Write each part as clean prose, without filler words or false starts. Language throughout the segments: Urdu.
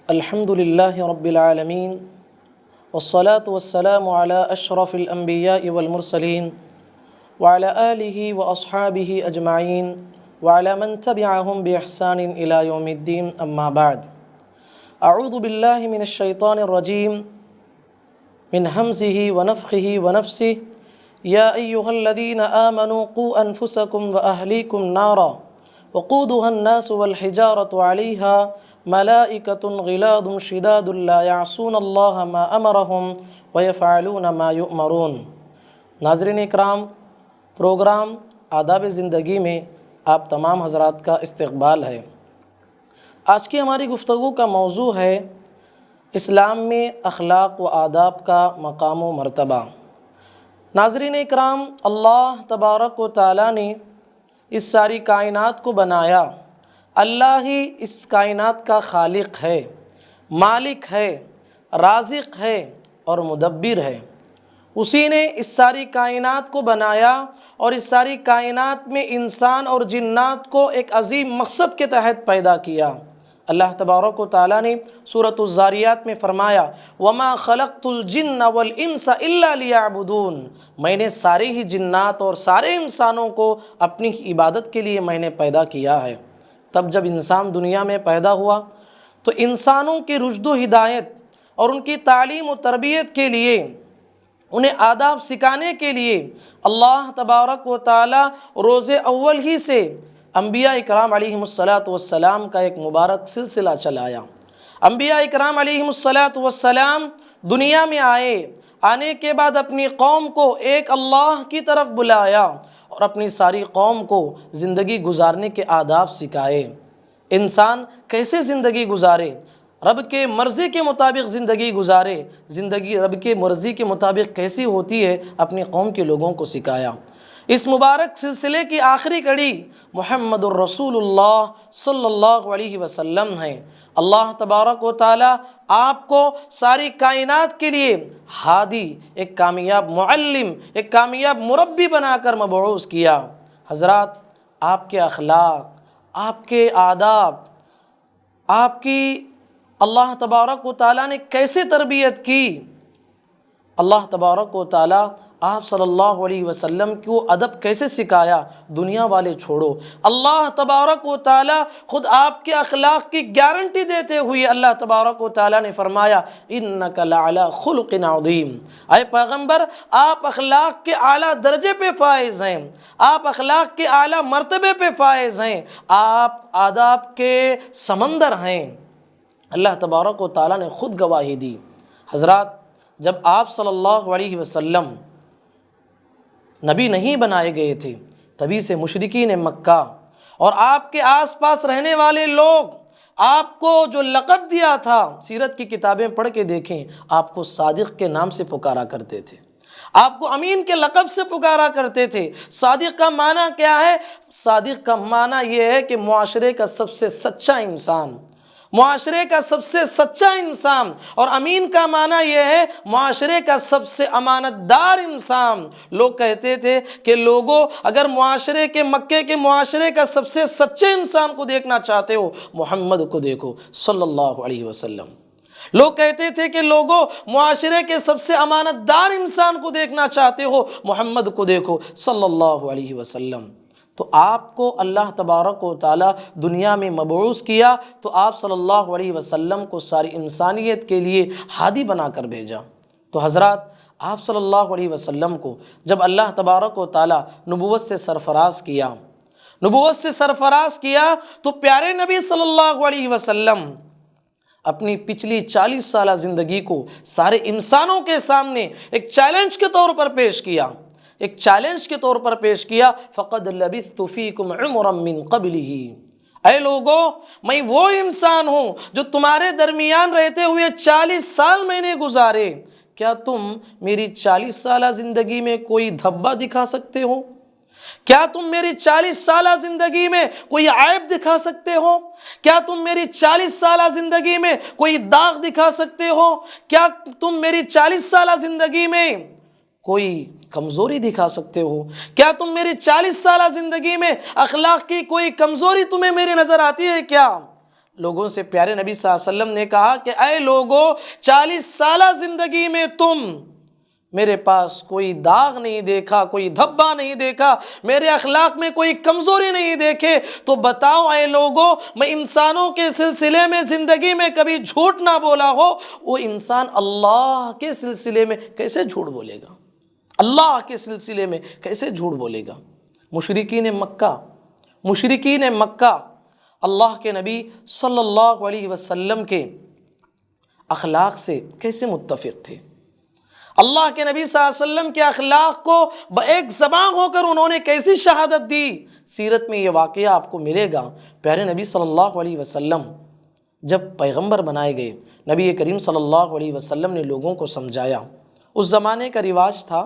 الحمد لله رب العالمين والصلاة والسلام على أشرف الأنبياء والمرسلين وعلى آله وأصحابه أجمعين وعلى من تبعهم بإحسان إلى يوم الدين أما بعد. أعوذ بالله من الشيطان الرجيم من همزه ونفخه ونفسه. يا أيها الذين آمنوا قوا أنفسكم وأهليكم نارا وقودها الناس والحجارة عليها ملائكة غلاظ شداد لا يعصون الله ما أمرهم ويفعلون ما يؤمرون. ناظرین اکرام، پروگرام آداب زندگی میں آپ تمام حضرات کا استقبال ہے۔ آج کی ہماری گفتگو کا موضوع ہے اسلام میں اخلاق و آداب کا مقام و مرتبہ۔ ناظرین اکرام، اللہ تبارک و تعالیٰ نے اس ساری کائنات کو بنایا۔ اللہ ہی اس کائنات کا خالق ہے، مالک ہے، رازق ہے اور مدبر ہے۔ اسی نے اس ساری کائنات کو بنایا اور اس ساری کائنات میں انسان اور جنات کو ایک عظیم مقصد کے تحت پیدا کیا۔ اللہ تبارک و تعالیٰ نے سورۃ الذاریات میں فرمایا وَمَا خَلَقْتُ الْجِنَّ وَالْإِنسَ إِلَّا لِيَعْبُدُونَ، میں نے سارے ہی جنات اور سارے انسانوں کو اپنی عبادت کے لیے میں نے پیدا کیا ہے۔ تب جب انسان دنیا میں پیدا ہوا تو انسانوں کی رشد و ہدایت اور ان کی تعلیم و تربیت کے لیے، انہیں آداب سکھانے کے لیے اللہ تبارک و تعالیٰ روز اول ہی سے انبیاء اکرام علیہم السلام کا ایک مبارک سلسلہ چلایا۔ انبیاء اکرام علیہم السلام دنیا میں آنے کے بعد اپنی قوم کو ایک اللہ کی طرف بلایا اور اپنی ساری قوم کو زندگی گزارنے کے آداب سکھائے۔ انسان کیسے زندگی گزارے، رب کے مرضی کے مطابق زندگی گزارے، زندگی رب کے مرضی کے مطابق کیسی ہوتی ہے، اپنی قوم کے لوگوں کو سکھایا۔ اس مبارک سلسلے کی آخری کڑی محمد الرسول اللہ صلی اللہ علیہ وسلم ہے۔ اللہ تبارک و تعالیٰ آپ کو ساری کائنات کے لیے ہادی، ایک کامیاب معلم، ایک کامیاب مربی بنا کر مبعوث کیا۔ حضرات، آپ کے اخلاق، آپ کے آداب، آپ کی اللہ تبارک و تعالیٰ نے کیسے تربیت کی؟ اللہ تبارک و تعالیٰ آپ صلی اللہ علیہ وسلم کو ادب کیسے سکھایا، دنیا والے چھوڑو۔ اللہ تبارک و تعالیٰ خود آپ کے اخلاق کی گارنٹی دیتے ہوئے اللہ تبارک و تعالیٰ نے فرمایا اِنَّكَ لَعَلَىٰ خُلُقٍ عَظِيمٍ، اے پیغمبر آپ اخلاق کے اعلیٰ درجے پہ فائز ہیں، آپ اخلاق کے اعلیٰ مرتبے پہ فائز ہیں، آپ آداب کے سمندر ہیں۔ اللہ تبارک و تعالیٰ نے خود گواہی دی۔ حضرات، جب آپ صلی اللہ علیہ وسلم نبی نہیں بنائے گئے تھے، تبھی سے مشرکین مکہ اور آپ کے آس پاس رہنے والے لوگ آپ کو جو لقب دیا تھا، سیرت کی کتابیں پڑھ کے دیکھیں، آپ کو صادق کے نام سے پکارا کرتے تھے، آپ کو امین کے لقب سے پکارا کرتے تھے۔ صادق کا معنی کیا ہے؟ صادق کا معنی یہ ہے کہ معاشرے کا سب سے سچا انسان، معاشرے کا سب سے سچا انسان، اور امین کا معنی یہ ہے معاشرے کا سب سے امانت دار انسان۔ لوگ کہتے تھے کہ لوگوں، اگر معاشرے کے مکے کے معاشرے کا سب سے سچے انسان کو دیکھنا چاہتے ہو، محمد کو دیکھو صلی اللہ علیہ وسلم۔ لوگ کہتے تھے کہ لوگوں، معاشرے کے سب سے امانت دار انسان کو دیکھنا چاہتے ہو، محمد کو دیکھو صلی اللہ علیہ وسلم۔ تو آپ کو اللہ تبارک و تعالیٰ دنیا میں مبعوث کیا تو آپ صلی اللہ علیہ وسلم کو ساری انسانیت کے لیے ہادی بنا کر بھیجا۔ تو حضرات، آپ صلی اللہ علیہ وسلم کو جب اللہ تبارک و تعالیٰ نبوت سے سرفراز کیا، تو پیارے نبی صلی اللہ علیہ وسلم اپنی پچھلی 40 سالہ زندگی کو سارے انسانوں کے سامنے ایک چیلنج کے طور پر پیش کیا، فَقَدْ لَبِثْتُ فِيكُمْ عُمُرًا مِّن قَبْلِهِ، اے لوگو، میں وہ انسان ہوں جو تمہارے درمیان رہتے ہوئے 40 سال میں نے گزارے، کیا تم میری 40 سالہ زندگی میں کوئی دھبا دکھا سکتے ہو؟ کیا تم میری 40 سالہ زندگی میں کوئی عیب دکھا سکتے ہو؟ کیا تم میری 40 سالہ زندگی میں کوئی داغ دکھا سکتے ہو؟ کیا تم میری 40 سالہ زندگی میں کوئی کمزوری دکھا سکتے ہو؟ کیا تم میری 40 سالہ زندگی میں اخلاق کی کوئی کمزوری تمہیں میرے نظر آتی ہے کیا؟ لوگوں سے پیارے نبی صلی اللہ علیہ وسلم نے کہا کہ اے لوگو، 40 سالہ زندگی میں تم میرے پاس کوئی داغ نہیں دیکھا، کوئی دھبا نہیں دیکھا، میرے اخلاق میں کوئی کمزوری نہیں دیکھے، تو بتاؤ اے لوگو، میں انسانوں کے سلسلے میں زندگی میں کبھی جھوٹ نہ بولا ہو، وہ انسان اللہ کے سلسلے میں کیسے جھوٹ بولے گا؟ اللہ کے سلسلے میں کیسے جھوٹ بولے گا؟ مشرکین مکہ اللہ کے نبی صلی اللہ علیہ وسلم کے اخلاق سے کیسے متفق تھے؟ اللہ کے نبی صلی اللہ علیہ وسلم کے اخلاق کو ایک زبان ہو کر انہوں نے کیسی شہادت دی؟ سیرت میں یہ واقعہ آپ کو ملے گا۔ پیارے نبی صلی اللہ علیہ وسلم جب پیغمبر بنائے گئے، نبی کریم صلی اللہ علیہ وسلم نے لوگوں کو سمجھایا۔ اس زمانے کا رواج تھا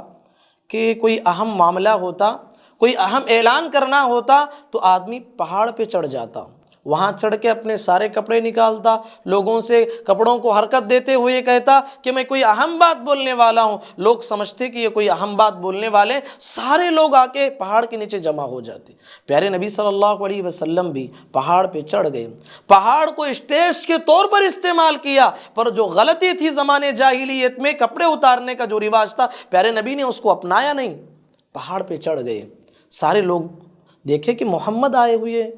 کہ کوئی اہم معاملہ ہوتا، کوئی اہم اعلان کرنا ہوتا تو آدمی پہاڑ پہ چڑھ جاتا، وہاں چڑھ کے اپنے سارے کپڑے نکالتا، لوگوں سے کپڑوں کو حرکت دیتے ہوئے کہتا کہ میں کوئی اہم بات بولنے والا ہوں۔ لوگ سمجھتے کہ یہ کوئی اہم بات بولنے والے، سارے لوگ آ کے پہاڑ کے نیچے جمع ہو جاتے۔ پیارے نبی صلی اللہ علیہ وسلم بھی پہاڑ پہ چڑھ گئے، پہاڑ کو اسٹیج کے طور پر استعمال کیا، پر جو غلطی تھی زمانے جاہلیت میں کپڑے اتارنے کا جو رواج تھا، پیارے نبی نے اس کو اپنایا نہیں۔ پہاڑ پہ چڑھ گئے، سارے لوگ دیکھے کہ محمد آئے ہوئے،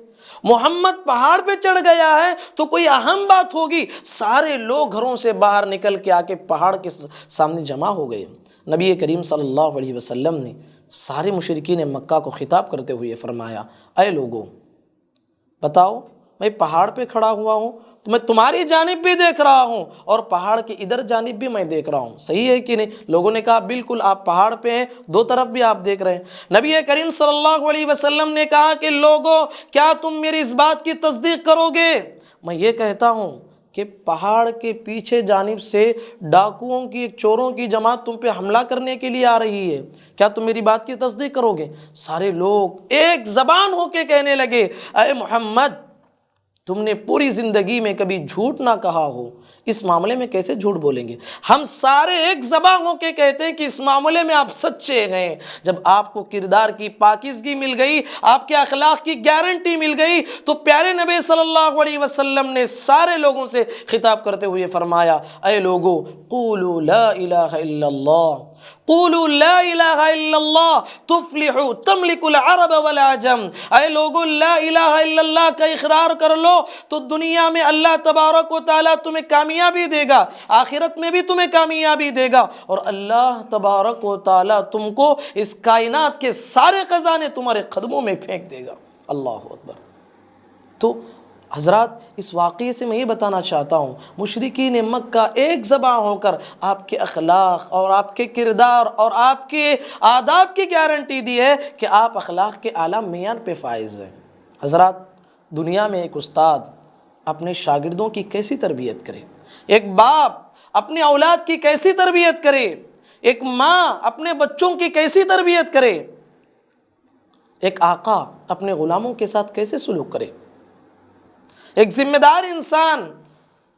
محمد پہاڑ پہ چڑھ گیا ہے تو کوئی اہم بات ہوگی۔ سارے لوگ گھروں سے باہر نکل کے آ کے پہاڑ کے سامنے جمع ہو گئے۔ نبی کریم صلی اللہ علیہ وسلم نے سارے مشرکین مکہ کو خطاب کرتے ہوئے فرمایا، اے لوگو، بتاؤ، میں پہاڑ پہ کھڑا ہوا ہوں تو میں تمہاری جانب بھی دیکھ رہا ہوں اور پہاڑ کی ادھر جانب بھی میں دیکھ رہا ہوں، صحیح ہے کہ نہیں؟ لوگوں نے کہا بالکل، آپ پہاڑ پہ ہیں، دو طرف بھی آپ دیکھ رہے ہیں۔ نبی کریم صلی اللہ علیہ وسلم نے کہا کہ لوگو، کیا تم میری اس بات کی تصدیق کرو گے؟ میں یہ کہتا ہوں کہ پہاڑ کے پیچھے جانب سے ڈاکوؤں کی، ایک چوروں کی جماعت تم پہ حملہ کرنے کے لیے آ رہی ہے، کیا تم میری بات کی تصدیق کرو گے؟ سارے لوگ ایک زبان ہو کے کہنے لگے، اے محمد، تم نے پوری زندگی میں کبھی جھوٹ نہ کہا ہو، اس معاملے میں کیسے جھوٹ بولیں گے؟ ہم سارے ایک زبان ہو کے کہتے ہیں کہ اس معاملے میں آپ سچے ہیں۔ جب آپ کو کردار کی پاکیزگی مل گئی، آپ کے اخلاق کی گارنٹی مل گئی، تو پیارے نبی صلی اللہ علیہ وسلم نے سارے لوگوں سے خطاب کرتے ہوئے فرمایا، اے لوگو، قولوا لا الہ الا اللہ، قولوا لا الہ الا اللہ تفلحوا تملک العرب والعجم۔ اے لوگو، لا الہ الا اللہ کا اقرار کر لو تو دنیا میں اللہ تبارک و تعالیٰ تمہیں کامیابی دے گا، آخرت میں بھی تمہیں کامیابی دے گا، اور اللہ تبارک و تعالیٰ تم کو اس کائنات کے سارے خزانے تمہارے قدموں میں پھینک دے گا۔ اللہ اکبر۔ تو حضرات، اس واقعے سے میں یہ بتانا چاہتا ہوں، مشرکین مکہ ایک زبان ہو کر آپ کے اخلاق اور آپ کے کردار اور آپ کے آداب کی گارنٹی دی ہے کہ آپ اخلاق کے اعلیٰ معیار پہ فائز ہیں۔ حضرات، دنیا میں ایک استاد اپنے شاگردوں کی کیسی تربیت کرے، ایک باپ اپنے اولاد کی کیسی تربیت کرے، ایک ماں اپنے بچوں کی کیسی تربیت کرے، ایک آقا اپنے غلاموں کے ساتھ کیسے سلوک کرے، ایک ذمہ دار انسان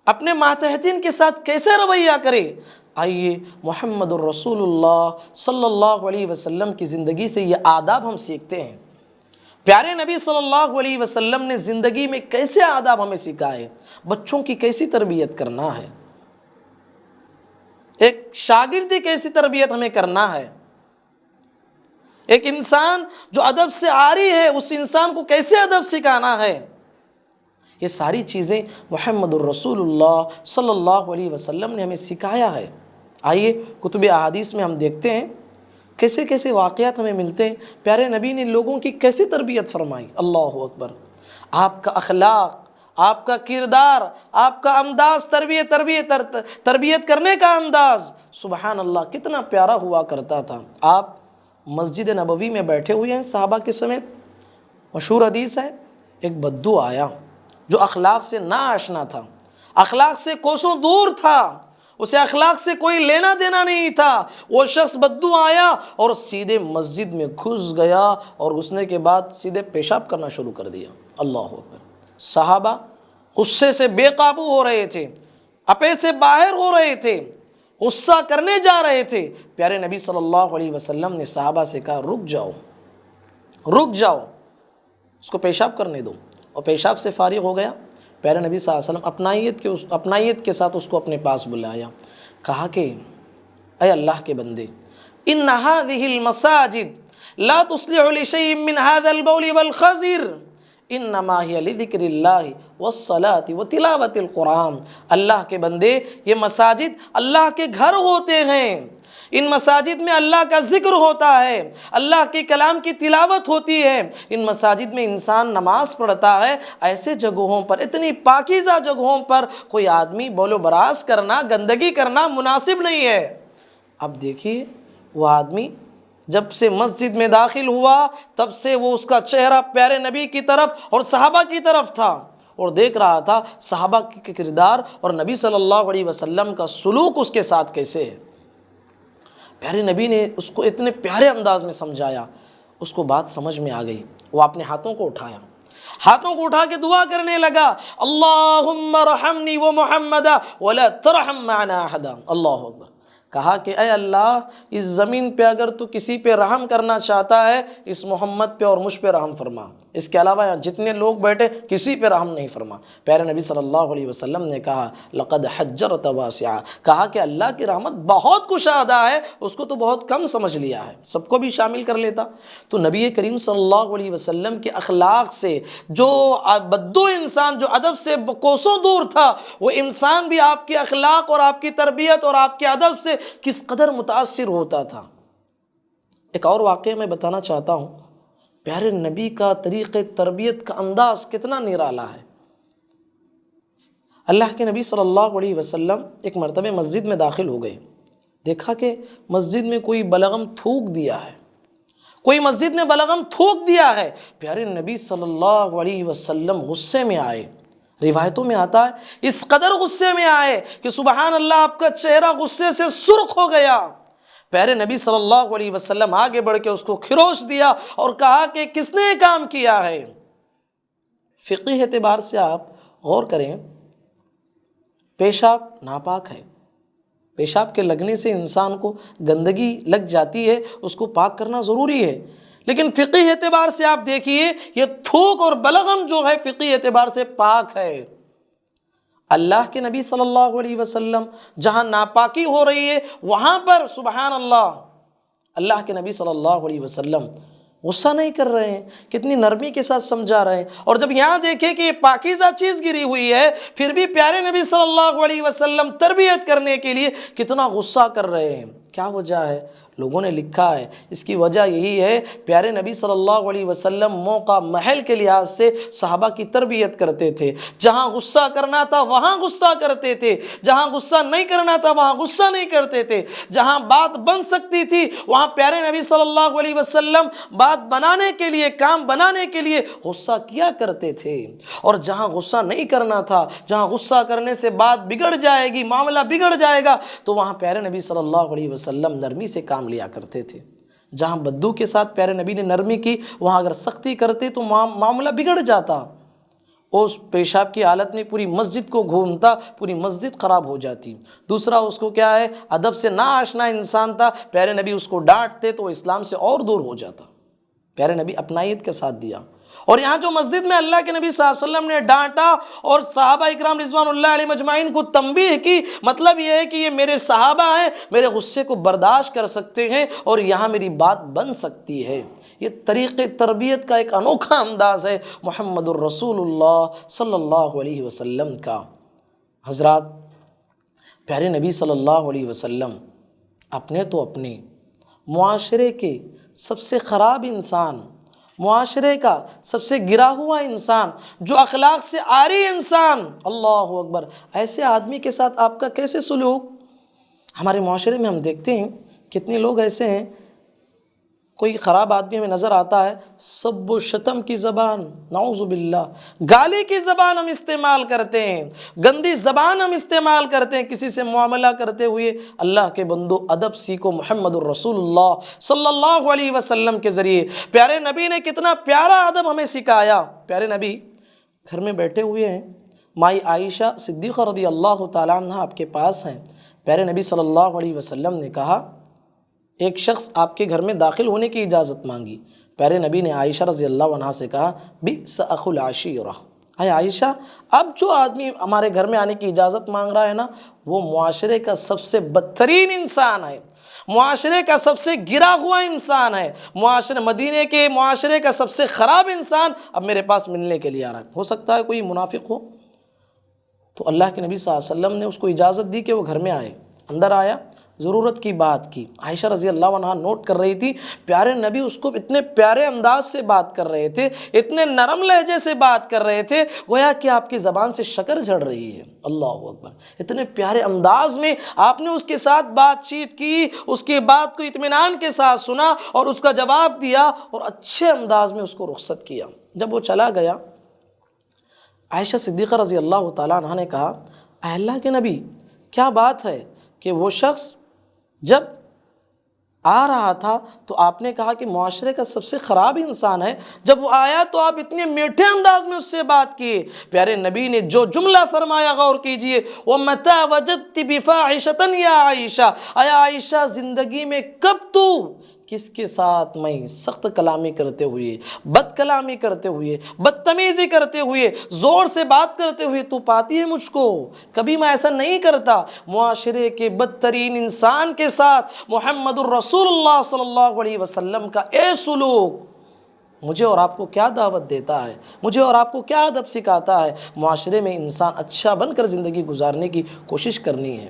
اپنے ماتحتین کے ساتھ کیسے رویہ کرے۔ آئیے محمد الرسول اللہ صلی اللہ علیہ وسلم کی زندگی سے یہ آداب ہم سیکھتے ہیں۔ پیارے نبی صلی اللہ علیہ وسلم نے زندگی میں کیسے آداب ہمیں سکھائے، بچوں کی کیسی تربیت کرنا ہے، ایک شاگرد کی کیسی تربیت ہمیں کرنا ہے، ایک انسان جو ادب سے عاری ہے اس انسان کو کیسے ادب سکھانا ہے، یہ ساری چیزیں محمد الرسول اللہ صلی اللہ علیہ وسلم نے ہمیں سکھایا ہے۔ آئیے کتب احادیث میں ہم دیکھتے ہیں کیسے کیسے واقعات ہمیں ملتے ہیں، پیارے نبی نے لوگوں کی کیسی تربیت فرمائی۔ اللہ اکبر۔ آپ کا اخلاق، آپ کا کردار، آپ کا انداز، تربیت کرنے کا انداز، سبحان اللہ، کتنا پیارا ہوا کرتا تھا۔ آپ مسجد نبوی میں بیٹھے ہوئے ہیں صحابہ کے سمیت، مشہور حدیث ہے، ایک بدو آیا جو اخلاق سے ناآشنا تھا، اخلاق سے کوسوں دور تھا، اسے اخلاق سے کوئی لینا دینا نہیں تھا۔ وہ شخص بدو آیا اور سیدھے مسجد میں گھس گیا اور گھسنے کے بعد سیدھے پیشاب کرنا شروع کر دیا۔ اللہ اکبر۔ صحابہ غصے سے بے قابو ہو رہے تھے، اپے سے باہر ہو رہے تھے، غصہ کرنے جا رہے تھے۔ پیارے نبی صلی اللہ علیہ وسلم نے صحابہ سے کہا، رک جاؤ، رک جاؤ، اس کو پیشاب کرنے دو، اور پیشاب سے فارغ ہو گیا۔ پیارے نبی صلی اللہ علیہ وسلم اپنائیت کے ساتھ اس کو اپنے پاس بلایا، کہا کہ اے اللہ کے بندے، ان هذه المساجد لا تصلح لشيء من هذا البول والخزر انما هي لذکر اللہ والصلاۃ وتلاوت القرآن۔ اللہ کے بندے، یہ مساجد اللہ کے گھر ہوتے ہیں، ان مساجد میں اللہ کا ذکر ہوتا ہے، اللہ کے کلام کی تلاوت ہوتی ہے، ان مساجد میں انسان نماز پڑھتا ہے۔ ایسے جگہوں پر، اتنی پاکیزہ جگہوں پر کوئی آدمی بول و براز کرنا، گندگی کرنا مناسب نہیں ہے۔ اب دیکھیے، وہ آدمی جب سے مسجد میں داخل ہوا تب سے وہ اس کا چہرہ پیارے نبی کی طرف اور صحابہ کی طرف تھا، اور دیکھ رہا تھا صحابہ کے کردار اور نبی صلی اللہ علیہ وسلم کا سلوک اس کے ساتھ کیسے ہے۔ پیارے نبی نے اس کو اتنے پیارے انداز میں سمجھایا، اس کو بات سمجھ میں آ گئی۔ وہ اپنے ہاتھوں کو اٹھا کے دعا کرنے لگا، اللہم رحمنی و محمدا ولا ترحم معنا احدا۔ اللہ اکبر۔ کہا کہ اے اللہ، اس زمین پہ اگر تو کسی پہ رحم کرنا چاہتا ہے، اس محمد پہ اور مجھ پہ رحم فرما، اس کے علاوہ یہاں جتنے لوگ بیٹھے کسی پہ رحم نہیں فرما۔ پیارے نبی صلی اللہ علیہ وسلم نے کہا لقد حجرت واسعہ، کہا کہ اللہ کی رحمت بہت کشادہ ہے، اس کو تو بہت کم سمجھ لیا ہے، سب کو بھی شامل کر لیتا۔ تو نبی کریم صلی اللہ علیہ وسلم کے اخلاق سے جو بدو انسان جو ادب سے کوسوں دور تھا، وہ انسان بھی آپ کے اخلاق اور آپ کی تربیت اور آپ کے ادب سے کس قدر متاثر ہوتا تھا۔ ایک اور واقعہ میں بتانا چاہتا ہوں، پیارے نبی کا طریقہ تربیت کا انداز کتنا نرالا ہے۔ اللہ کے نبی صلی اللہ علیہ وسلم ایک مرتبہ مسجد میں داخل ہو گئے، دیکھا کہ مسجد میں کوئی بلغم تھوک دیا ہے، پیارے نبی صلی اللہ علیہ وسلم غصے میں آئے۔ روایتوں میں آتا ہے اس قدر غصے میں آئے کہ سبحان اللہ، آپ کا چہرہ غصے سے سرخ ہو گیا۔ پیارے نبی صلی اللہ علیہ وسلم آگے بڑھ کے اس کو خروش دیا اور کہا کہ کس نے یہ کام کیا ہے؟ فقہی اعتبار سے آپ غور کریں، پیشاب ناپاک ہے، پیشاب کے لگنے سے انسان کو گندگی لگ جاتی ہے، اس کو پاک کرنا ضروری ہے، لیکن فقہی اعتبار سے آپ دیکھیے یہ تھوک اور بلغم جو ہے فقہی اعتبار سے پاک ہے۔ اللہ کے نبی صلی اللہ علیہ وسلم جہاں ناپاکی ہو رہی ہے وہاں پر سبحان اللہ کے نبی صلی اللہ علیہ وسلم غصہ نہیں کر رہے ہیں، کتنی نرمی کے ساتھ سمجھا رہے ہیں۔ اور جب یہاں دیکھیں کہ یہ پاکیزہ چیز گری ہوئی ہے، پھر بھی پیارے نبی صلی اللہ علیہ وسلم تربیت کرنے کے لیے کتنا غصہ کر رہے ہیں۔ کیا وجہ ہے؟ لوگوں نے لکھا ہے اس کی وجہ یہی ہے، پیارے نبی صلی اللہ علیہ وسلم موقع محل کے لحاظ سے صحابہ کی تربیت کرتے تھے۔ جہاں غصہ کرنا تھا وہاں غصہ کرتے تھے، جہاں غصہ نہیں کرنا تھا وہاں غصہ نہیں کرتے تھے، جہاں بات بن سکتی تھی وہاں پیارے نبی صلی اللہ علیہ وسلم بات بنانے کے لیے، کام بنانے کے لیے غصہ کیا کرتے تھے، اور جہاں غصہ نہیں کرنا تھا، جہاں غصہ کرنے سے بات بگڑ جائے گی، معاملہ بگڑ جائے گا، تو وہاں پیارے نبی صلی اللہ علیہ وسلم نرمی سے کام لیا کرتے تھے۔ جہاں بدو کے ساتھ پیارے نبی نے نرمی کی، وہاں اگر سختی کرتے تو معاملہ بگڑ جاتا، اس پیشاب کی حالت میں پوری مسجد کو گھومتا، پوری مسجد خراب ہو جاتی۔ دوسرا اس کو کیا ہے، ادب سے نا آشنا انسان تھا، پیارے نبی اس کو ڈانٹتے تو اسلام سے اور دور ہو جاتا۔ پیارے نبی اپنائیت کا ساتھ دیا، اور یہاں جو مسجد میں اللہ کے نبی صلی اللہ علیہ وسلم نے ڈانٹا اور صحابہ اکرام رضوان اللہ علیہ مجمعین کو تنبیہ کی، مطلب یہ ہے کہ یہ میرے صحابہ ہیں، میرے غصے کو برداشت کر سکتے ہیں اور یہاں میری بات بن سکتی ہے۔ یہ طریقہ تربیت کا ایک انوکھا انداز ہے محمد الرسول اللہ صلی اللہ علیہ وسلم کا۔ حضرات، پیارے نبی صلی اللہ علیہ وسلم اپنے معاشرے کے سب سے خراب انسان، معاشرے کا سب سے گرا ہوا انسان، جو اخلاق سے عاری انسان، اللہ اکبر، ایسے آدمی کے ساتھ آپ کا کیسے سلوک؟ ہمارے معاشرے میں ہم دیکھتے ہیں کتنے لوگ ایسے ہیں، کوئی خراب آدمی ہمیں نظر آتا ہے، سب و شتم کی زبان، نعوذ باللہ، گالی کی زبان ہم استعمال کرتے ہیں، گندی زبان ہم استعمال کرتے ہیں کسی سے معاملہ کرتے ہوئے۔ اللہ کے بندو، ادب سیکھو محمد الرسول اللہ صلی اللہ علیہ وسلم کے ذریعے۔ پیارے نبی نے کتنا پیارا ادب ہمیں سکھایا۔ پیارے نبی گھر میں بیٹھے ہوئے ہیں، مائی عائشہ صدیقہ رضی اللہ تعالیٰ عنہ آپ کے پاس ہیں۔ پیارے نبی صلی اللہ علیہ وسلم نے کہا ایک شخص آپ کے گھر میں داخل ہونے کی اجازت مانگی۔ پیارے نبی نے عائشہ رضی اللہ عنہ سے کہا بئس اخو العشیرہ، اے عائشہ، اب جو آدمی ہمارے گھر میں آنے کی اجازت مانگ رہا ہے نا، وہ معاشرے کا سب سے بدترین انسان ہے، معاشرے کا سب سے گرا ہوا انسان ہے، مدینے کے معاشرے کا سب سے خراب انسان اب میرے پاس ملنے کے لیے آ رہا ہے۔ ہو سکتا ہے کوئی منافق ہو۔ تو اللہ کے نبی صلی اللہ علیہ وسلم نے اس کو اجازت دی کہ وہ گھر میں آئے۔ اندر آیا، ضرورت کی بات کی۔ عائشہ رضی اللہ عنہا نوٹ کر رہی تھی، پیارے نبی اس کو اتنے پیارے انداز سے بات کر رہے تھے، اتنے نرم لہجے سے بات کر رہے تھے، گویا کہ آپ کی زبان سے شکر جھڑ رہی ہے۔ اللہ اکبر، اتنے پیارے انداز میں آپ نے اس کے ساتھ بات چیت کی، اس کی بات کو اطمینان کے ساتھ سنا اور اس کا جواب دیا اور اچھے انداز میں اس کو رخصت کیا۔ جب وہ چلا گیا، عائشہ صدیقہ رضی اللہ تعالیٰ عنہ نے کہا، اے اللہ کے نبی، کیا بات ہے کہ وہ شخص جب آ رہا تھا تو آپ نے کہا کہ معاشرے کا سب سے خراب انسان ہے، جب وہ آیا تو آپ اتنے میٹھے انداز میں اس سے بات کیے۔ پیارے نبی نے جو جملہ فرمایا غور کیجئے، وَمَتَى وَجَدْتِ بِفَاحِشَةً يَا عائشہ، اے عائشہ زندگی میں کب تو کس کے ساتھ میں سخت کلامی کرتے ہوئے، بد کلامی کرتے ہوئے، بدتمیزی کرتے ہوئے، زور سے بات کرتے ہوئے تو پاتی ہے مجھ کو؟ کبھی میں ایسا نہیں کرتا۔ معاشرے کے بدترین انسان کے ساتھ محمد الرسول اللہ صلی اللہ علیہ وسلم کا اے سلوک مجھے اور آپ کو کیا دعوت دیتا ہے، مجھے اور آپ کو کیا ادب سکھاتا ہے؟ معاشرے میں انسان اچھا بن کر زندگی گزارنے کی کوشش کرنی ہے۔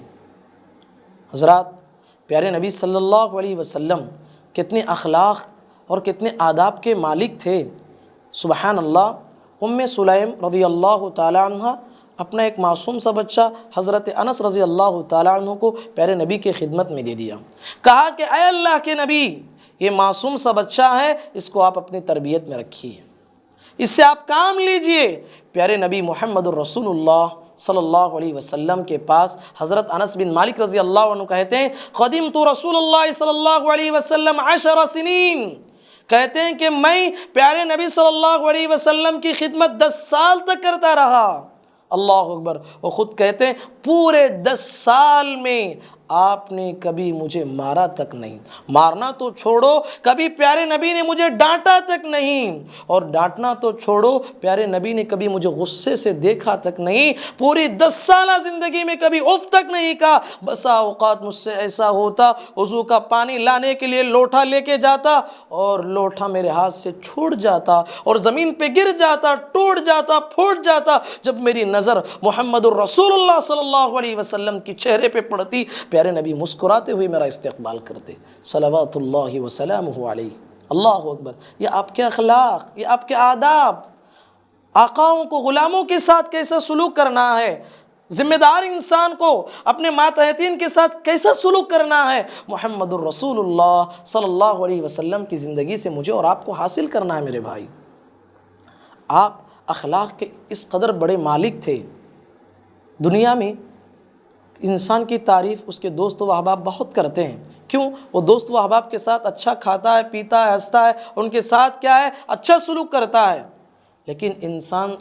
حضرات، پیارے نبی صلی اللہ علیہ وسلم کتنے اخلاق اور کتنے آداب کے مالک تھے، سبحان اللہ۔ ام سلیم رضی اللہ تعالی عنہ اپنا ایک معصوم سا بچہ حضرت انس رضی اللہ تعالی عنہ کو پیارے نبی کی خدمت میں دے دیا، کہا کہ اے اللہ کے نبی، یہ معصوم سا بچہ ہے، اس کو آپ اپنی تربیت میں رکھیے، اس سے آپ کام لیجئے۔ پیارے نبی محمد الرسول اللہ صلی اللہ علیہ وسلم کے پاس حضرت انس بن مالک رضی اللہ عنہ کہتے ہیں، خدمت رسول اللہ صلی اللہ علیہ وسلم 10 سنین، کہتے ہیں کہ میں پیارے نبی صلی اللہ علیہ وسلم کی خدمت 10 سال تک کرتا رہا۔ اللہ اکبر۔ وہ خود کہتے ہیں پورے 10 سال میں آپ نے کبھی مجھے مارا تک نہیں، مارنا تو چھوڑو، کبھی پیارے نبی نے مجھے ڈانٹا تک نہیں، اور ڈانٹنا تو چھوڑو، پیارے نبی نے کبھی مجھے غصے سے دیکھا تک نہیں۔ پوری 10 سالہ زندگی میں کبھی اف تک نہیں کہا۔ بسا اوقات مجھ سے ایسا ہوتا، وضو کا پانی لانے کے لیے لوٹا لے کے جاتا اور لوٹا میرے ہاتھ سے چھوٹ جاتا اور زمین پہ گر جاتا، ٹوٹ جاتا، پھوٹ جاتا۔ جب میری نظر محمد الرسول اللہ صلی اللہ علیہ وسلم کی چہرے پہ پڑتی، پیارے نبی مسکراتے ہوئے میرا استقبال کرتے، صلوات اللہ وسلامہ علیہ۔ اللہ اکبر۔ یہ آپ کے اخلاق، یہ آپ کے آداب، آقاؤں کو غلاموں کے ساتھ کیسا سلوک کرنا ہے، ذمہ دار انسان کو اپنے ماتحتین کے ساتھ کیسا سلوک کرنا ہے، محمد الرسول اللہ صلی اللہ علیہ وسلم کی زندگی سے مجھے اور آپ کو حاصل کرنا ہے میرے بھائی۔ آپ اخلاق کے اس قدر بڑے مالک تھے۔ دنیا میں انسان کی تعریف اس کے دوست و احباب بہت کرتے ہیں، کیوں؟ وہ دوست و احباب کے ساتھ اچھا کھاتا ہے، پیتا ہے، ہنستا ہے، ان کے ساتھ کیا ہے، اچھا سلوک کرتا ہے۔ لیکن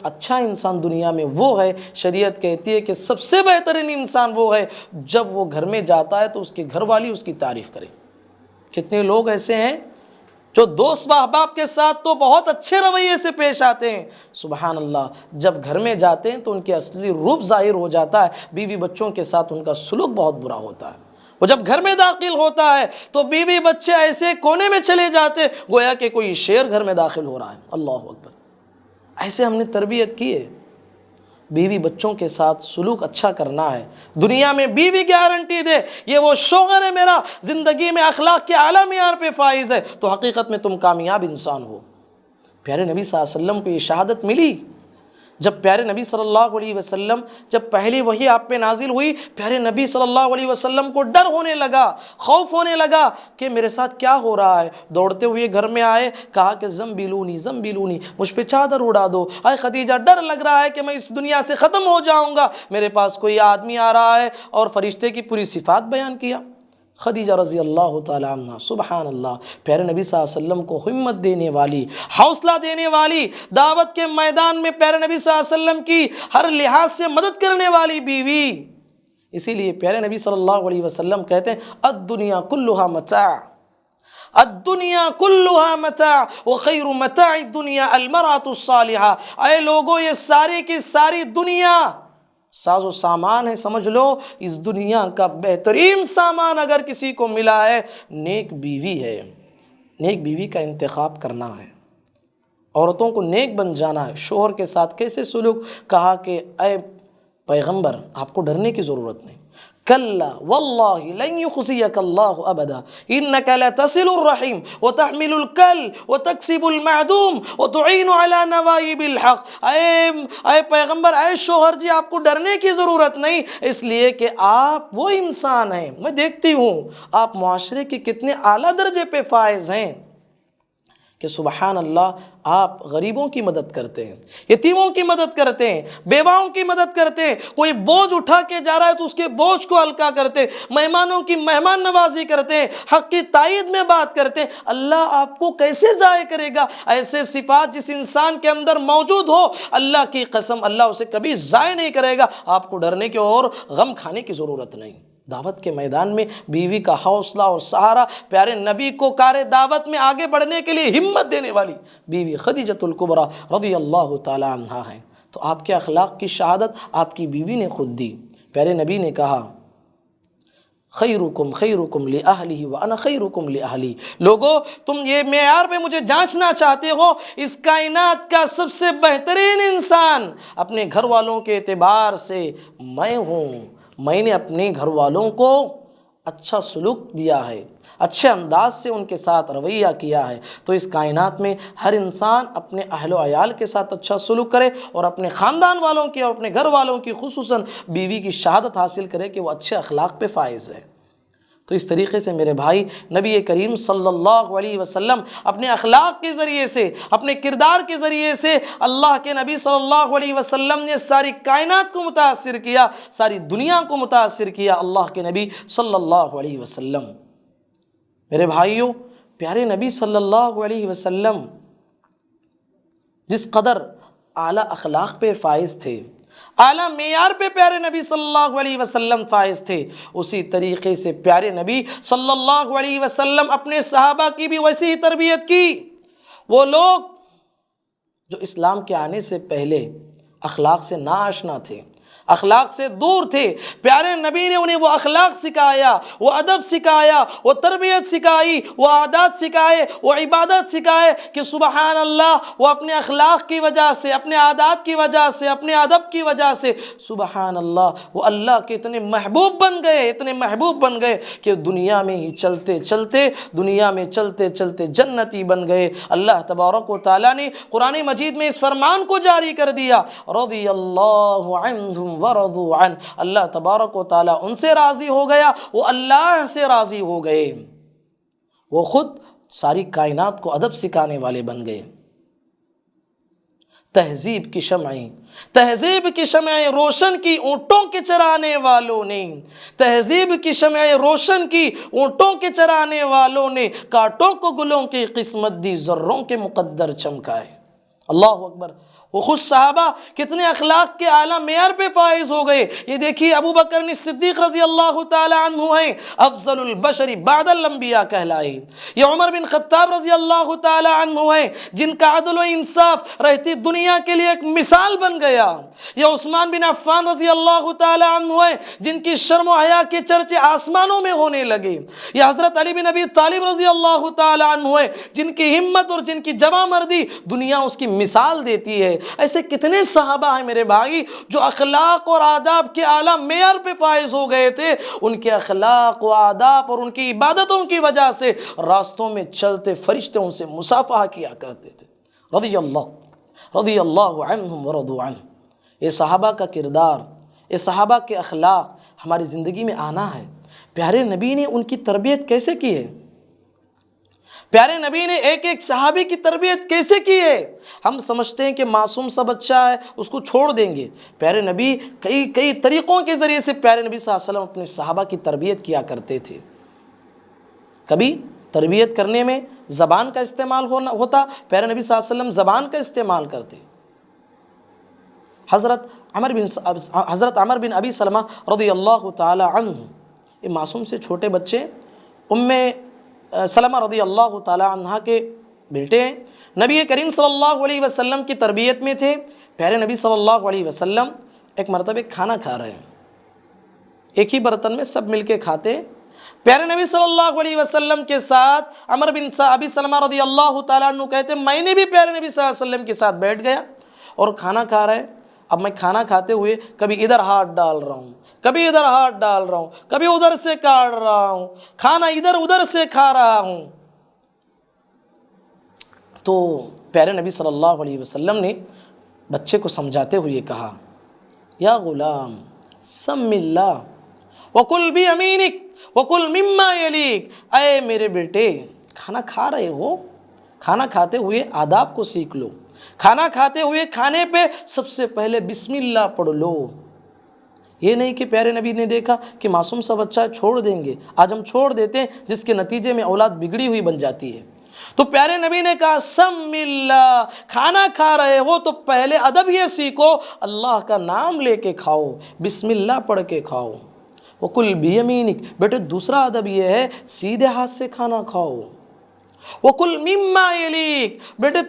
اچھا انسان دنیا میں وہ ہے، شریعت کہتی ہے کہ سب سے بہترین انسان وہ ہے جب وہ گھر میں جاتا ہے تو اس کے گھر والی اس کی تعریف کرے۔ کتنے لوگ ایسے ہیں جو دوست و احباب کے ساتھ تو بہت اچھے رویے سے پیش آتے ہیں، سبحان اللہ، جب گھر میں جاتے ہیں تو ان کے اصلی روپ ظاہر ہو جاتا ہے، بیوی بچوں کے ساتھ ان کا سلوک بہت برا ہوتا ہے۔ وہ جب گھر میں داخل ہوتا ہے تو بیوی بچے ایسے کونے میں چلے جاتے گویا کہ کوئی شیر گھر میں داخل ہو رہا ہے۔ اللہ اکبر۔ ایسے ہم نے تربیت کی ہے۔ بیوی بچوں کے ساتھ سلوک اچھا کرنا ہے۔ دنیا میں بیوی گارنٹی دے یہ وہ شوہر ہے میرا، زندگی میں اخلاق کے اعلیٰ معیار پہ فائز ہے، تو حقیقت میں تم کامیاب انسان ہو۔ پیارے نبی صلی اللہ علیہ وسلم کو یہ شہادت ملی جب پیارے نبی صلی اللہ علیہ وسلم، جب پہلی وحی آپ پہ نازل ہوئی، پیارے نبی صلی اللہ علیہ وسلم کو ڈر ہونے لگا، خوف ہونے لگا کہ میرے ساتھ کیا ہو رہا ہے۔ دوڑتے ہوئے گھر میں آئے، کہا کہ زمبلونی زمبلونی، مجھ پہ چادر اڑا دو، اے خدیجہ ڈر لگ رہا ہے کہ میں اس دنیا سے ختم ہو جاؤں گا، میرے پاس کوئی آدمی آ رہا ہے، اور فرشتے کی پوری صفات بیان کیا۔ خدیجہ رضی اللہ تعالی عنہ، سبحان اللہ، پیارے نبی صلی اللہ علیہ وسلم کو ہمت دینے والی، حوصلہ دینے والی، دعوت کے میدان میں پیارے نبی صلی اللہ علیہ وسلم کی ہر لحاظ سے مدد کرنے والی بیوی۔ اسی لیے پیارے نبی صلی اللہ علیہ وسلم کہتے ہیں الدنیا کلھا متاع، الدنیا کلها متاع وخیر متاع الدنیا المرأة الصالحہ، اے لوگو یہ ساری کی ساری دنیا ساز و سامان ہے، سمجھ لو اس دنیا کا بہترین سامان اگر کسی کو ملا ہے نیک بیوی ہے۔ نیک بیوی کا انتخاب کرنا ہے، عورتوں کو نیک بن جانا ہے۔ شوہر کے ساتھ کیسے سلوک؟ کہا کہ اے پیغمبر آپ کو ڈرنے کی ضرورت نہیں، کلا واللہ لن یخزیک اللہ ابدا انک لتصل الرحیم وتحمل الکل وتکسب المعدوم وتعین علی نوائب الحق۔ اے پیغمبر، اے شوہر جی، آپ کو ڈرنے کی ضرورت نہیں، اس لیے کہ آپ وہ انسان ہیں، میں دیکھتی ہوں آپ معاشرے کے کتنے اعلیٰ درجے پہ فائز ہیں کہ سبحان اللہ آپ غریبوں کی مدد کرتے ہیں، یتیموں کی مدد کرتے ہیں، بیواؤں کی مدد کرتے ہیں، کوئی بوجھ اٹھا کے جا رہا ہے تو اس کے بوجھ کو ہلکا کرتے ہیں، مہمانوں کی مہمان نوازی کرتے ہیں، حق کی تائید میں بات کرتے ہیں۔ اللہ آپ کو کیسے ضائع کرے گا؟ ایسے صفات جس انسان کے اندر موجود ہو، اللہ کی قسم اللہ اسے کبھی ضائع نہیں کرے گا۔ آپ کو ڈرنے کی اور غم کھانے کی ضرورت نہیں۔ دعوت کے میدان میں بیوی کا حوصلہ اور سہارا، پیارے نبی کو کار دعوت میں آگے بڑھنے کے لیے ہمت دینے والی بیوی خدیجۃ الکبریٰ رضی اللہ تعالی عنہا ہیں۔ تو آپ کے اخلاق کی شہادت آپ کی بیوی نے خود دی۔ پیارے نبی نے کہا خیرکم خیرکم لأہلہ وانا خیرکم لأہلی۔ لوگو تم یہ معیار پہ مجھے جانچنا چاہتے ہو، اس کائنات کا سب سے بہترین انسان اپنے گھر والوں کے اعتبار سے میں ہوں۔ میں نے اپنے گھر والوں کو اچھا سلوک دیا ہے، اچھے انداز سے ان کے ساتھ رویہ کیا ہے، تو اس کائنات میں ہر انسان اپنے اہل و عیال کے ساتھ اچھا سلوک کرے اور اپنے خاندان والوں کی اور اپنے گھر والوں کی خصوصاً بیوی کی شہادت حاصل کرے کہ وہ اچھے اخلاق پہ فائز ہے۔ تو اس طریقے سے میرے بھائی نبی کریم صلی اللہ علیہ وسلم اپنے اخلاق کے ذریعے سے، اپنے کردار کے ذریعے سے اللہ کے نبی صلی اللہ علیہ وسلم نے ساری کائنات کو متاثر کیا، ساری دنیا کو متاثر کیا۔ اللہ کے نبی صلی اللہ علیہ وسلم، میرے بھائیوں، پیارے نبی صلی اللہ علیہ وسلم جس قدر اعلیٰ اخلاق پہ فائز تھے، اعلیٰ معیار پہ پیارے نبی صلی اللہ علیہ وسلم فائز تھے، اسی طریقے سے پیارے نبی صلی اللہ علیہ وسلم اپنے صحابہ کی بھی ویسی ہی تربیت کی۔ وہ لوگ جو اسلام کے آنے سے پہلے اخلاق سے ناآشنا تھے، اخلاق سے دور تھے، پیارے نبی نے انہیں وہ اخلاق سکھایا، وہ ادب سکھایا، وہ تربیت سکھائی، وہ عادات سکھائے، وہ عبادت سکھائے کہ سبحان اللہ وہ اپنے اخلاق کی وجہ سے، اپنے عادات کی وجہ سے، اپنے ادب کی وجہ سے سبحان اللہ وہ اللہ کے اتنے محبوب بن گئے، اتنے محبوب بن گئے کہ دنیا میں ہی چلتے چلتے، دنیا میں چلتے چلتے جنتی بن گئے۔ اللہ تبارک و تعالیٰ نے قرآن مجید میں اس فرمان کو جاری کر دیا، رضی اللہ عنہم ورضوا عنہ، اللہ تبارک و تعالیٰ ان سے راضی ہو گیا، وہ اللہ سے راضی ہو گئے، وہ خود ساری کائنات کو ادب سکھانے والے بن گئے۔ تہذیب کی شمعیں، تہذیب کی شمعیں روشن کی اونٹوں کے چرانے والوں نے، تہذیب کی شمعیں روشن کی اونٹوں کے چرانے والوں نے، کانٹوں کو گلوں کی قسمت دی، ذروں کے مقدر چمکائے۔ اللہ اکبر۔ وہ خوش صحابہ کتنے اخلاق کے اعلیٰ معیار پہ فائز ہو گئے۔ یہ دیکھیے ابو بکر صدیق رضی اللہ تعالی عنہ ہیں، افضل البشر بعد الانبیاء کہلائے۔ یہ عمر بن خطاب رضی اللہ تعالی عنہ ہیں جن کا عدل و انصاف رہتی دنیا کے لیے ایک مثال بن گیا۔ یہ عثمان بن عفان رضی اللہ تعالی عنہ ہیں جن کی شرم و حیا کے چرچے آسمانوں میں ہونے لگے۔ یہ حضرت علی بن ابی طالب رضی اللہ تعالی عنہ ہیں جن کی ہمت اور جن کی جواں مردی دنیا اس کی مثال دیتی ہے۔ ایسے کتنے صحابہ ہیں میرے بھائی جو اخلاق اور آداب کے اعلیٰ معیار پہ فائز ہو گئے تھے۔ ان کے اخلاق و آداب اور ان کی عبادتوں کی وجہ سے راستوں میں چلتے فرشتے ان سے مصافحہ کیا کرتے تھے۔ رضی اللہ عنہم ورضوا عنہ۔ یہ صحابہ کا کردار، یہ صحابہ کے اخلاق ہماری زندگی میں آنا ہے۔ پیارے نبی نے ان کی تربیت کیسے کی ہے؟ پیارے نبی نے ایک ایک صحابی کی تربیت کیسے کی ہے؟ ہم سمجھتے ہیں کہ معصوم سا بچہ ہے اس کو چھوڑ دیں گے۔ پیارے نبی کئی طریقوں کے ذریعے سے پیارے نبی صلی اللہ علیہ وسلم اپنے صحابہ کی تربیت کیا کرتے تھے۔ کبھی تربیت کرنے میں زبان کا استعمال ہوتا، پیارے نبی صلی اللہ علیہ وسلم زبان کا استعمال کرتے۔ حضرت عمر بن ابی سلمہ رضی اللہ تعالی عنہ، یہ معصوم سے چھوٹے بچے سلمہ رضی اللہ تعالیٰ عنہ کے بیٹے ہیں، نبی کریم صلی اللہ علیہ وسلم کی تربیت میں تھے۔ پیارے نبی صلی اللہ علیہ وسلم ایک مرتبہ کھانا کھا رہے ہیں، ایک ہی برتن میں سب مل کے کھاتے۔ پیارے نبی صلی اللہ علیہ وسلم کے ساتھ عمر بن ابی سلمہ رضی اللہ تعالیٰ عنہ کہتے میں نے بھی پیارے نبی صلی اللہ علیہ وسلم کے ساتھ بیٹھ گیا اور کھانا کھا رہے۔ اب میں کھانا کھاتے ہوئے کبھی ادھر ہاتھ ڈال رہا ہوں، کبھی ادھر ہاتھ ڈال رہا ہوں، کبھی ادھر سے کاٹ رہا ہوں، کھانا ادھر ادھر سے کھا رہا ہوں۔ تو پیارے نبی صلی اللہ علیہ وسلم نے بچے کو سمجھاتے ہوئے کہا، یا غلام سم اللہ وکل بیمینک وکل مما یلیک، اے میرے بیٹے کھانا کھا رہے ہو، کھانا کھاتے ہوئے آداب کو سیکھ لو، کھانا کھاتے ہوئے کھانے پہ سب سے پہلے بسم اللہ پڑھ لو۔ یہ نہیں کہ پیارے نبی نے دیکھا کہ معصوم سا بچہ چھوڑ دیں گے، آج ہم چھوڑ دیتے ہیں جس کے نتیجے میں اولاد بگڑی ہوئی بن جاتی ہے۔ تو پیارے نبی نے کہا سم اللہ، کھانا کھا رہے ہو تو پہلے ادب یہ سیکھو، اللہ کا نام لے کے کھاؤ، بسم اللہ پڑھ کے کھاؤ۔ وَكُلْ بِيَمِينِكَ، بیٹے دوسرا ادب یہ ہے سیدھے ہاتھ سے کھانا کھاؤ۔ وَكُلْ مِمَّا يَلِيكَ، بیٹے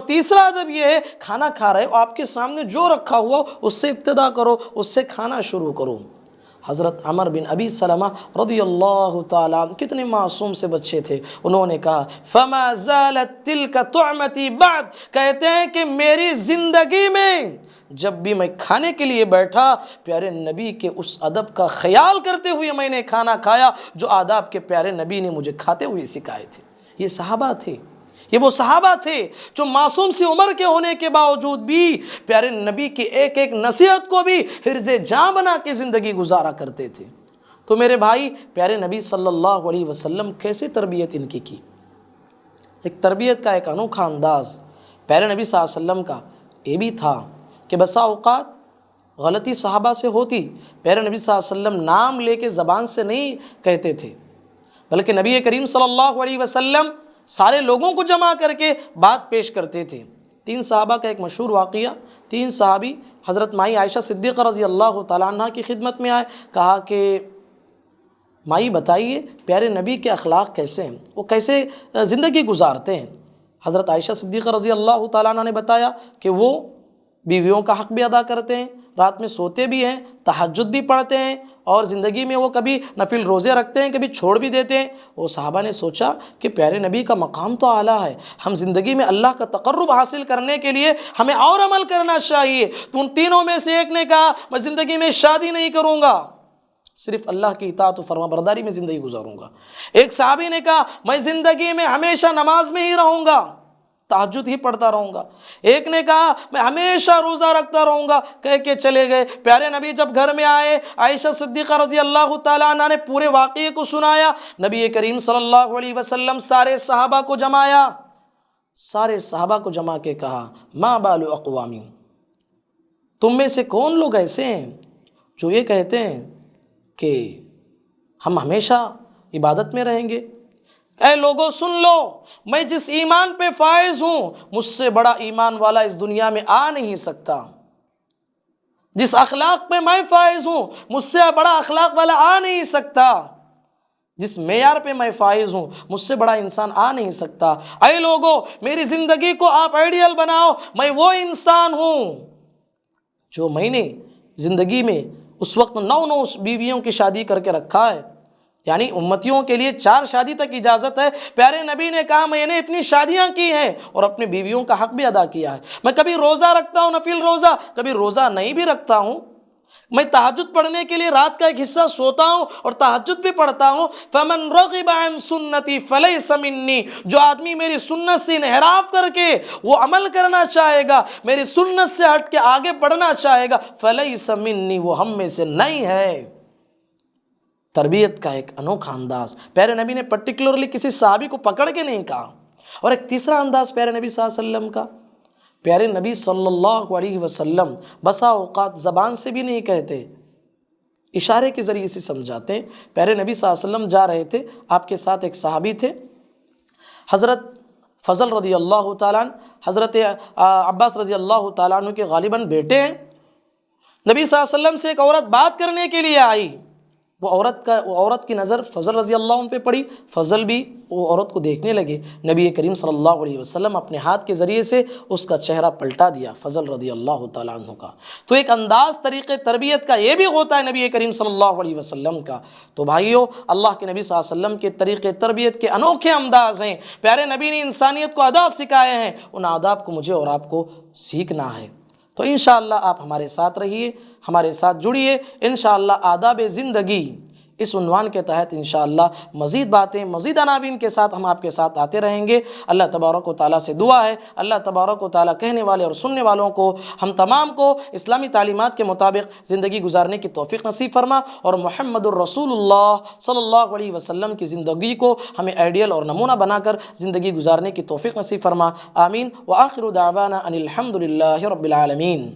تیسرا ادب یہ ہے کھانا کھا رہے ہو آپ کے سامنے جو رکھا ہوا اس سے ابتدا کرو، اس سے کھانا شروع کرو۔ حضرت عمر بن ابی سلمہ رضی اللہ تعالیٰ عنہ کتنے معصوم سے بچے تھے، انہوں نے کہا فَمَا زَالَتْ تِلْكَ تُعْمَتِي بَعْد، کہتے ہیں کہ میری زندگی میں جب بھی میں کھانے کے لیے بیٹھا پیارے نبی کے اس ادب کا خیال کرتے ہوئے میں نے کھانا کھایا جو آداب کے پیارے نبی نے مجھے کھاتے ہوئے سکھائے تھے۔ یہ صحابہ تھے، یہ وہ صحابہ تھے جو معصوم سی عمر کے ہونے کے باوجود بھی پیارے نبی کی ایک ایک نصیحت کو بھی حرز جاں بنا کے زندگی گزارا کرتے تھے۔ تو میرے بھائی پیارے نبی صلی اللہ علیہ وسلم کیسے تربیت ان کی ایک تربیت کا ایک انوکھا انداز پیارے نبی صلی اللہ علیہ وسلم کا یہ بھی تھا کہ بسا اوقات غلطی صحابہ سے ہوتی، پیارے نبی صلی اللہ علیہ وسلم نام لے کے زبان سے نہیں کہتے تھے، بلکہ نبی کریم صلی اللہ علیہ وسلم سارے لوگوں کو جمع کر کے بات پیش کرتے تھے۔ 3 صحابہ کا ایک مشہور واقعہ، 3 صحابی حضرت مائی عائشہ صدیقہ رضی اللہ تعالیٰ عنہ کی خدمت میں آئے، کہا کہ مائی بتائیے پیارے نبی کے اخلاق کیسے ہیں، وہ کیسے زندگی گزارتے ہیں۔ حضرت عائشہ صدیقہ رضی اللہ تعالیٰ عنہ نے بتایا کہ وہ بیویوں کا حق بھی ادا کرتے ہیں، رات میں سوتے بھی ہیں، تہجد بھی پڑھتے ہیں، اور زندگی میں وہ کبھی نفل روزے رکھتے ہیں، کبھی چھوڑ بھی دیتے ہیں۔ وہ صحابہ نے سوچا کہ پیارے نبی کا مقام تو اعلیٰ ہے، ہم زندگی میں اللہ کا تقرب حاصل کرنے کے لیے ہمیں اور عمل کرنا چاہیے۔ تو ان تینوں میں سے ایک نے کہا میں زندگی میں شادی نہیں کروں گا، صرف اللہ کی اطاعت و فرما برداری میں زندگی گزاروں گا۔ ایک صحابی نے کہا میں زندگی میں ہمیشہ نماز میں ہی رہوں گا، تہجد ہی پڑھتا رہوں گا۔ ایک نے کہا میں ہمیشہ روزہ رکھتا رہوں گا، کہہ کے چلے گئے۔ پیارے نبی جب گھر میں آئے، عائشہ صدیقہ رضی اللہ تعالیٰ عنہ نے پورے واقعے کو سنایا۔ نبی کریم صلی اللہ علیہ وسلم سارے صحابہ کو جمایا، سارے صحابہ کو جما کے کہا ما بال اقوام، تم میں سے کون لوگ ایسے ہیں جو یہ کہتے ہیں کہ ہم ہمیشہ عبادت میں رہیں گے؟ اے لوگوں سن لو، میں جس ایمان پہ فائز ہوں مجھ سے بڑا ایمان والا اس دنیا میں آ نہیں سکتا، جس اخلاق پہ میں فائز ہوں مجھ سے بڑا اخلاق والا آ نہیں سکتا، جس معیار پہ میں فائز ہوں مجھ سے بڑا انسان آ نہیں سکتا۔ اے لوگوں میری زندگی کو آپ آئیڈیل بناؤ، میں وہ انسان ہوں جو میں نے زندگی میں اس وقت 9 بیویوں کی شادی کر کے رکھا ہے، یعنی امتیوں کے لیے 4 شادی تک اجازت ہے۔ پیارے نبی نے کہا میں نے اتنی شادیاں کی ہیں اور اپنی بیویوں کا حق بھی ادا کیا ہے۔ میں کبھی روزہ رکھتا ہوں نفل روزہ، کبھی روزہ نہیں بھی رکھتا ہوں۔ میں تہجد پڑھنے کے لیے رات کا ایک حصہ سوتا ہوں اور تہجد بھی پڑھتا ہوں۔ فمن رغب عن سنتی فلیس منی، جو آدمی میری سنت سے انحراف کر کے وہ عمل کرنا چاہے گا، میری سنت سے ہٹ کے آگے بڑھنا چاہے گا، فلیس منی، وہ ہم میں سے نہیں ہے۔ تربیت کا ایک انوکھا انداز پیارے نبی نے پرٹیکولرلی کسی صحابی کو پکڑ کے نہیں کہا۔ اور ایک تیسرا انداز پیارے نبی صلی اللہ علیہ وسلم کا، پیارے نبی صلی اللہ علیہ وسلم بسا اوقات زبان سے بھی نہیں کہتے، اشارے کے ذریعے سے سمجھاتے ہیں۔ پیارے نبی صلی اللہ علیہ وسلم جا رہے تھے، آپ کے ساتھ ایک صحابی تھے حضرت فضل رضی اللہ تعالیٰ عنہ، حضرت عباس رضی اللہ تعالیٰ عنہ کے غالباً بیٹے ہیں۔ نبی صلی اللہ علیہ وسلم سے ایک عورت بات کرنے کے لیے آئی، وہ عورت کی نظر فضل رضی اللہ عنہ پہ پڑی، فضل بھی وہ عورت کو دیکھنے لگے۔ نبی کریم صلی اللہ علیہ وسلم اپنے ہاتھ کے ذریعے سے اس کا چہرہ پلٹا دیا فضل رضی اللہ تعالیٰ عنہ کا۔ تو ایک انداز طریقے تربیت کا یہ بھی ہوتا ہے نبی کریم صلی اللہ علیہ وسلم کا۔ تو بھائیو، اللہ کے نبی صلی اللہ علیہ وسلم کے طریقے تربیت کے انوکھے انداز ہیں۔ پیارے نبی نے انسانیت کو آداب سکھائے ہیں، ان آداب کو مجھے اور آپ کو سیکھنا ہے۔ تو انشاءاللہ آپ ہمارے ساتھ رہیے، ہمارے ساتھ جڑیے۔ انشاءاللہ آداب زندگی اس عنوان کے تحت انشاءاللہ مزید باتیں، مزید عناوین کے ساتھ ہم آپ کے ساتھ آتے رہیں گے۔ اللہ تبارک و تعالیٰ سے دعا ہے، اللہ تبارک و تعالیٰ کہنے والے اور سننے والوں کو، ہم تمام کو اسلامی تعلیمات کے مطابق زندگی گزارنے کی توفیق نصیب فرما، اور محمد الرسول اللہ صلی اللہ علیہ وسلم کی زندگی کو ہمیں آئیڈیل اور نمونہ بنا کر زندگی گزارنے کی توفیق نصیب فرما۔ آمین۔ وآخر دعوانا ان الحمد للہ رب العالمین۔